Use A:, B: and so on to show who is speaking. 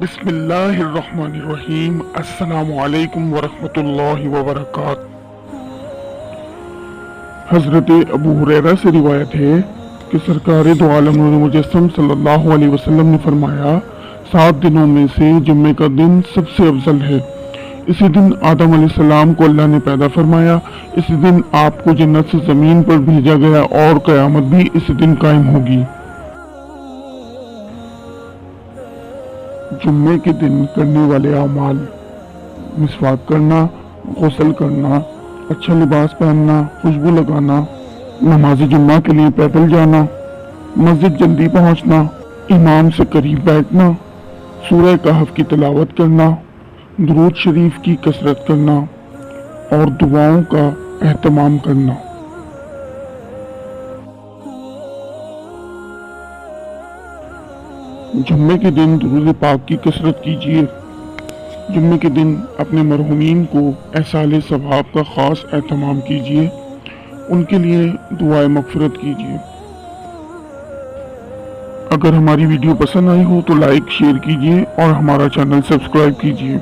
A: بسم اللہ الرحمن الرحیم۔ السلام علیکم ورحمۃ اللہ وبرکاتہ۔ حضرت ابو ہریرہ سے روایت ہے کہ سرکار دو عالم نور مجسم صلی اللہ علیہ وسلم نے فرمایا، 7 دنوں میں سے جمعے کا دن سب سے افضل ہے۔ اسی دن آدم علیہ السلام کو اللہ نے پیدا فرمایا، اسی دن آپ کو جنت سے زمین پر بھیجا گیا اور قیامت بھی اسی دن قائم ہوگی۔ جمعے کے دن کرنے والے اعمال: مسواک کرنا، غسل کرنا، اچھا لباس پہننا، خوشبو لگانا، نماز جمعہ کے لیے پیدل جانا، مسجد جلدی پہنچنا، امام سے قریب بیٹھنا، سورہ کہف کی تلاوت کرنا، درود شریف کی کثرت کرنا اور دعاؤں کا اہتمام کرنا۔ جمعے کے دن درود پاک کی کثرت کیجیے۔ جمعے کے دن اپنے مرحومین کو احصال ثواب کا خاص اہتمام کیجیے، ان کے لیے دعائے مغفرت کیجیے۔ اگر ہماری ویڈیو پسند آئی ہو تو لائک، شیئر کیجیے اور ہمارا چینل سبسکرائب کیجیے۔